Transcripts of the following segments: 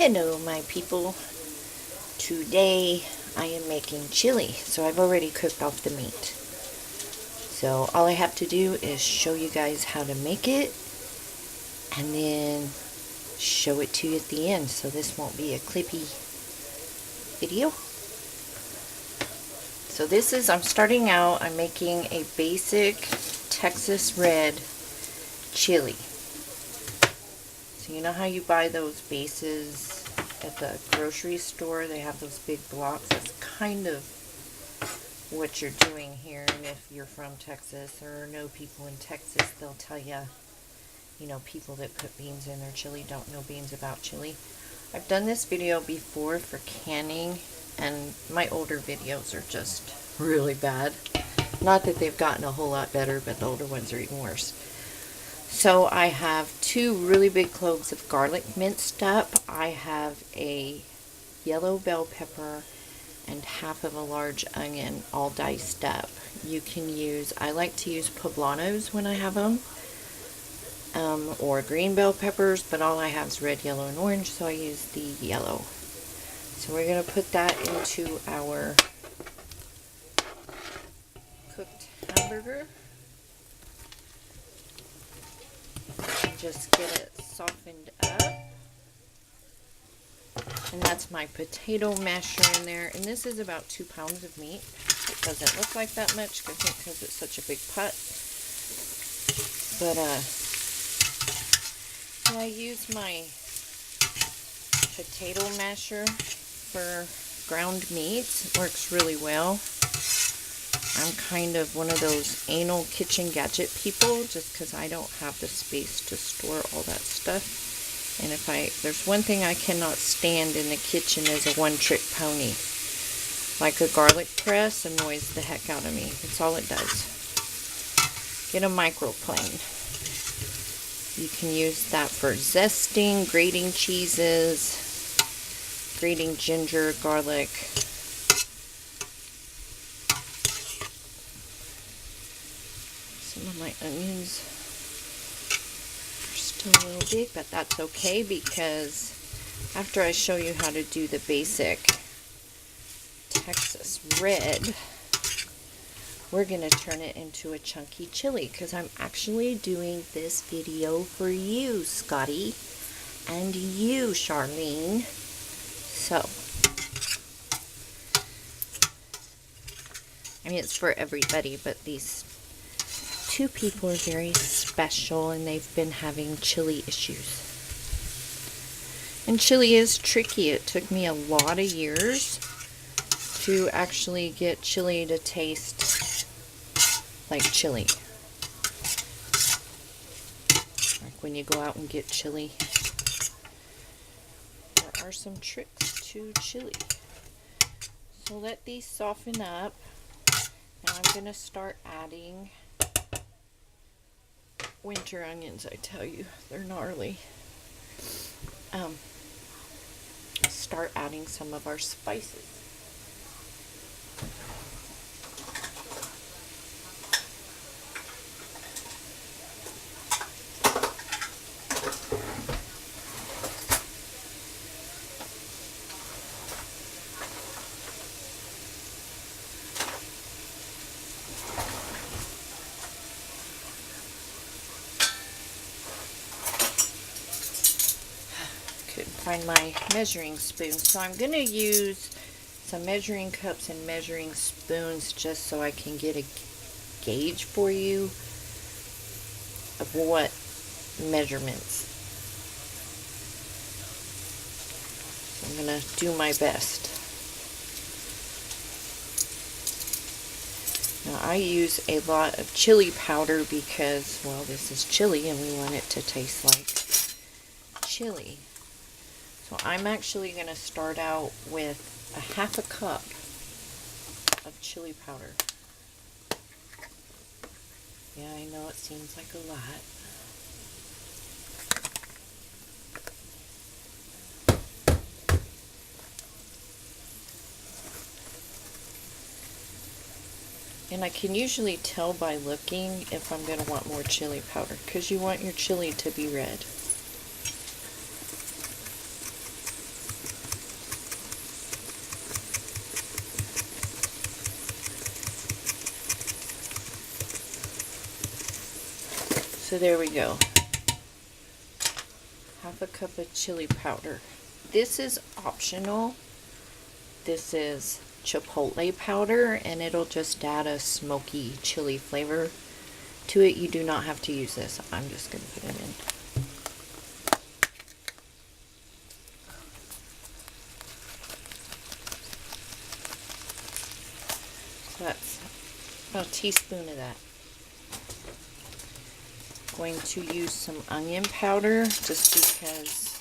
Hello my people. Today I am making chili. So I've already cooked off the meat. So all I have to do is show you guys how to make it and then show it to you at the end. So this won't be a clippy video. So this is, I'm starting out, I'm making a basic Texas red chili. So you know how you buy those bases at the grocery store? They have those big blocks. That's kind of what you're doing here. And if you're from Texas or know people in Texas, they'll tell you, you know, people that put beans in their chili don't know beans about chili. I've done this video before for canning, and my older videos are just really bad. Not that they've gotten a whole lot better, but the older ones are even worse. So I have 2 really big cloves of garlic minced up. I have a yellow bell pepper and half of a large onion all diced up. You can use, I like to use poblanos when I have them, or green bell peppers, but all I have is red, yellow, and orange, so I use the yellow. So we're going to put that into our cooked hamburger. Just get it softened up. And that's my potato masher in there. And this is about 2 pounds of meat. It doesn't look like that much, I think, because it's such a big pot. But I use my potato masher for ground meat. It works really well. I'm kind of one of those anal kitchen gadget people, just because I don't have the space to store all that stuff. And there's one thing I cannot stand in the kitchen is a one-trick pony. Like a garlic press annoys the heck out of me. That's all it does. Get a microplane. You can use that for zesting, grating cheeses, grating ginger, garlic. Some of my onions are still a little big, but that's okay, because after I show you how to do the basic Texas red, we're going to turn it into a chunky chili, because I'm actually doing this video for you, Scotty, and you, Charlene. So, I mean, it's for everybody, but these 2 people are very special, and they've been having chili issues. And chili is tricky. It took me a lot of years to actually get chili to taste like chili. Like when you go out and get chili. There are some tricks to chili. So let these soften up. Now I'm going to start adding winter onions. I tell you, they're gnarly. Start adding some of our spices. Couldn't find my measuring spoon, so I'm going to use some measuring cups and measuring spoons just so I can get a gauge for you of what measurements. So I'm going to do my best. Now I use a lot of chili powder because, well, this is chili and we want it to taste like chili. So I'm actually going to start out with a half a cup of chili powder. Yeah, I know it seems like a lot. And I can usually tell by looking if I'm going to want more chili powder, because you want your chili to be red. So there we go. Half a cup of chili powder. This is optional. This is chipotle powder, and it'll just add a smoky chili flavor to it. You do not have to use this. I'm just going to put it in. So that's about a teaspoon of that. Going to use some onion powder just because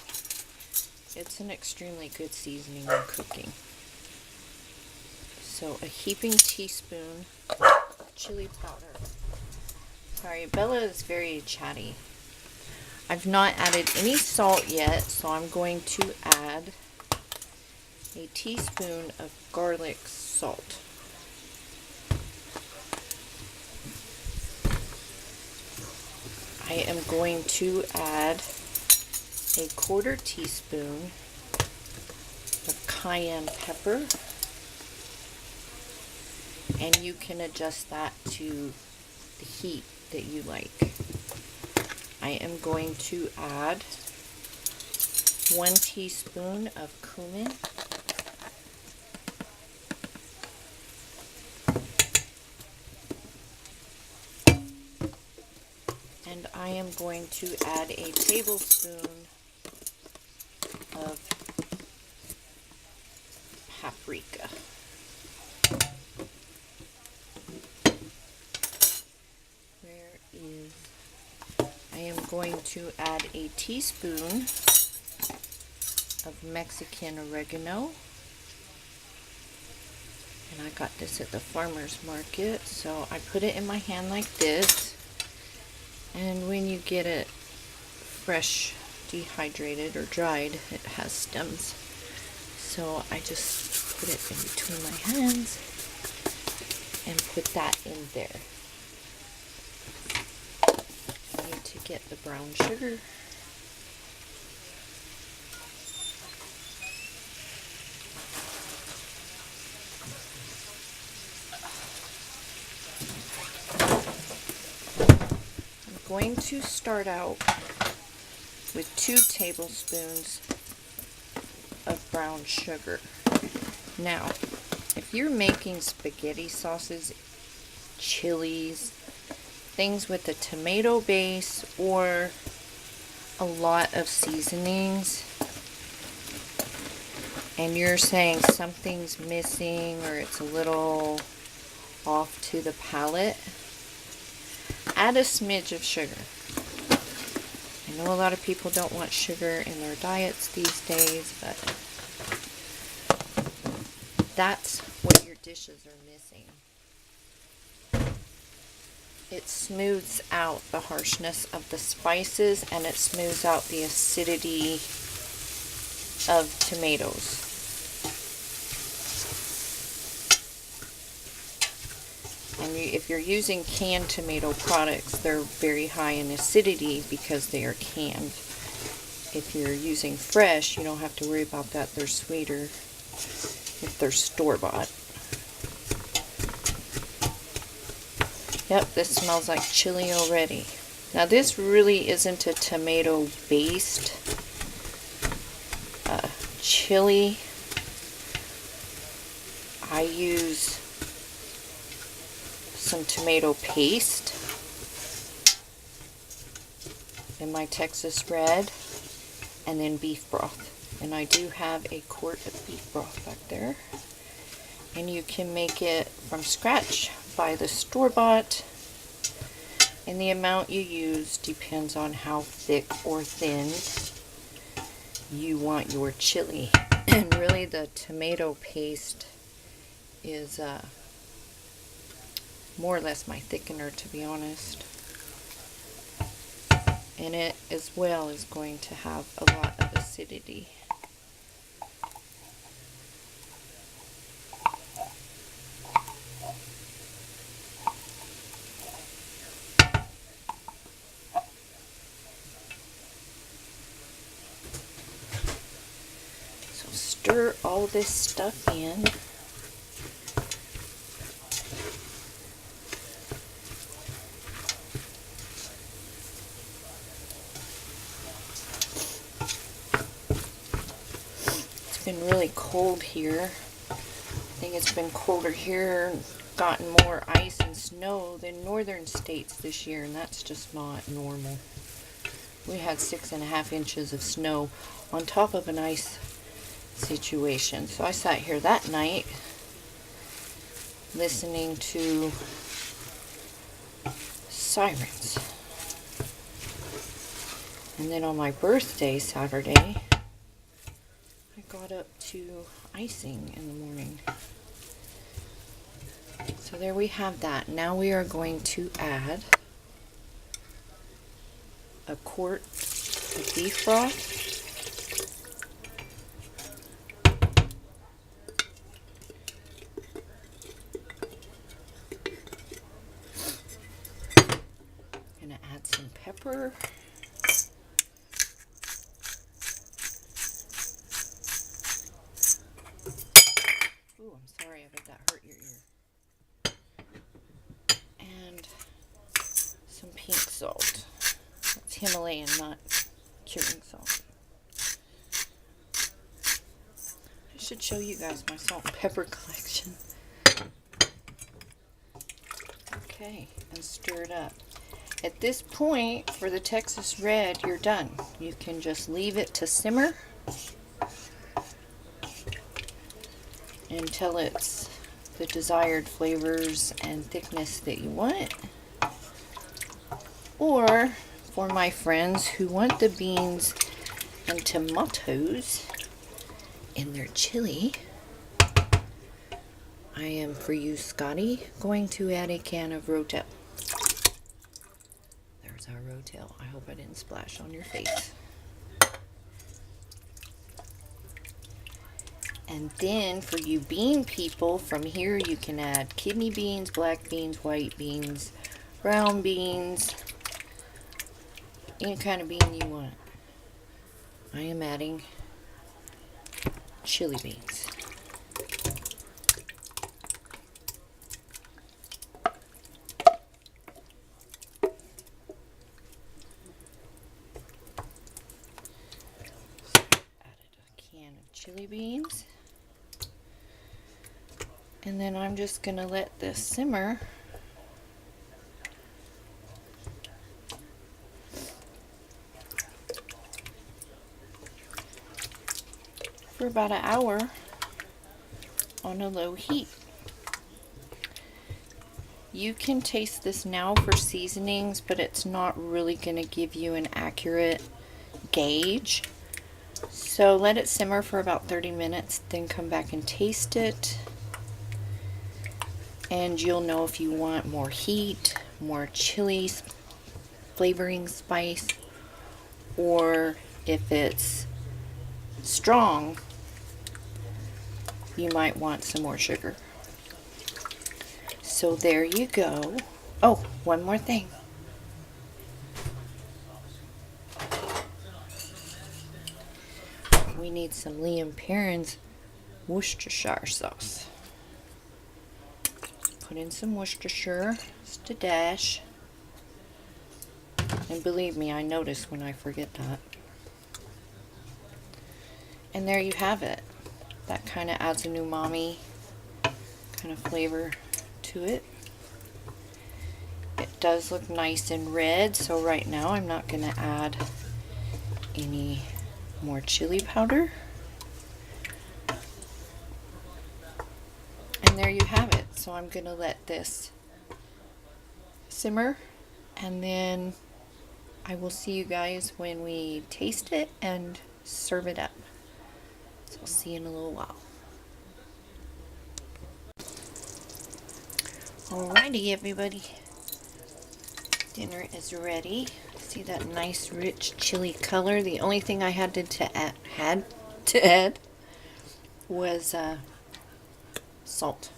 it's an extremely good seasoning in cooking. So a heaping teaspoon chili powder. Sorry, Bella is very chatty. I've not added any salt yet, so I'm going to add a teaspoon of garlic salt. I am going to add a 1/4 teaspoon of cayenne pepper, and you can adjust that to the heat that you like. I am going to add 1 teaspoon of cumin, and I am going to add a tablespoon of paprika. I am going to add a teaspoon of Mexican oregano. And I got this at the farmer's market, so I put it in my hand like this. And when you get it fresh, dehydrated or dried, it has stems. So I just put it in between my hands and put that in there. I need to get the brown sugar. I'm going to start out with 2 tablespoons of brown sugar. Now, if you're making spaghetti sauces, chilies, things with a tomato base or a lot of seasonings, and you're saying something's missing or it's a little off to the palate, add a smidge of sugar. I know a lot of people don't want sugar in their diets these days, but that's what your dishes are missing. It smooths out the harshness of the spices, and it smooths out the acidity of tomatoes. And if you're using canned tomato products, they're very high in acidity because they are canned. If you're using fresh, you don't have to worry about that. They're sweeter if they're store-bought. Yep, this smells like chili already. Now this really isn't a tomato-based chili. I use some tomato paste in my Texas Red, and then beef broth. And I do have a quart of beef broth back there. And you can make it from scratch by the store-bought, and the amount you use depends on how thick or thin you want your chili. And really the tomato paste is more or less my thickener, to be honest. And it as well is going to have a lot of acidity. So stir all this stuff in. been really cold here. I think it's been colder here, gotten more ice and snow than northern states this year, and that's just not normal. We had 6.5 inches of snow on top of an ice situation. So I sat here that night listening to sirens. And then on my birthday, Saturday, I got up to icing in the morning. So there we have that. Now we are going to add a quart of beef broth, gonna add some pepper, ooh, I'm sorry, I bet that hurt your ear, and some pink salt. It's Himalayan, not curing salt. I should show you guys my salt and pepper collection. Okay, and stir it up. At this point, for the Texas Red, you're done. You can just leave it to simmer until it's the desired flavors and thickness that you want. Or, for my friends who want the beans and tomatoes in their chili, I am, for you Scotty, going to add a can of Rotel. There's our Rotel. I hope I didn't splash on your face. And then for you bean people, from here you can add kidney beans, black beans, white beans, brown beans, any kind of bean you want. I am adding chili beans. Chili beans, and then I'm just gonna let this simmer for about an hour on a low heat. You can taste this now for seasonings, but it's not really gonna give you an accurate gauge. So let it simmer for about 30 minutes, then come back and taste it. And you'll know if you want more heat, more chili flavoring spice, or if it's strong, you might want some more sugar. So there you go. Oh, one more thing. We need some Liam Perrins Worcestershire sauce. Put in some Worcestershire, just a dash. And believe me, I notice when I forget that. And there you have it. That kind of adds an umami kind of flavor to it. It does look nice and red, so right now I'm not going to add any more chili powder. And there you have it. So I'm going to let this simmer, and then I will see you guys when we taste it and serve it up. So I'll see you in a little while. Alrighty, everybody. Dinner is ready. See that nice, rich chili color? The only thing I had to add was salt.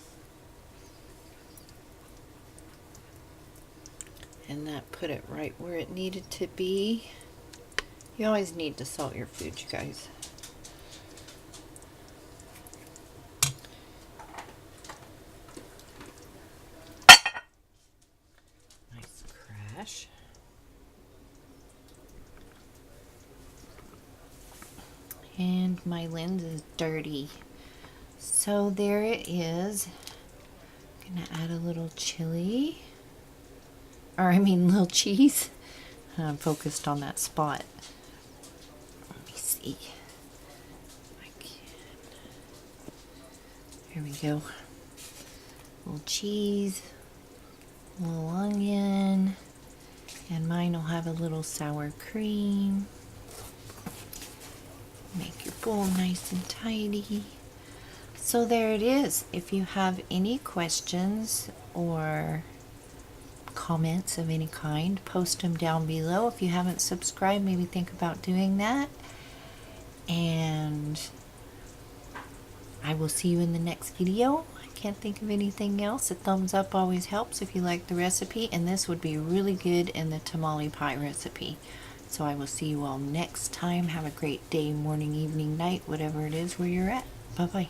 And that put it right where it needed to be. You always need to salt your food, you guys. Nice crash. And my lens is dirty. So there it is. I'm gonna add a little chili. Or I mean little cheese. I'm focused on that spot. Let me see. I can. Here we go. A little cheese, a little onion, and mine will have a little sour cream. Make your bowl nice and tidy. So there it is. If you have any questions or comments of any kind, post them down below. If you haven't subscribed, maybe think about doing that. And I will see you in the next video. I can't think of anything else. A thumbs up always helps if you like the recipe, and this would be really good in the tamale pie recipe. So I will see you all next time. Have a great day, morning, evening, night, whatever it is where you're at. Bye-bye.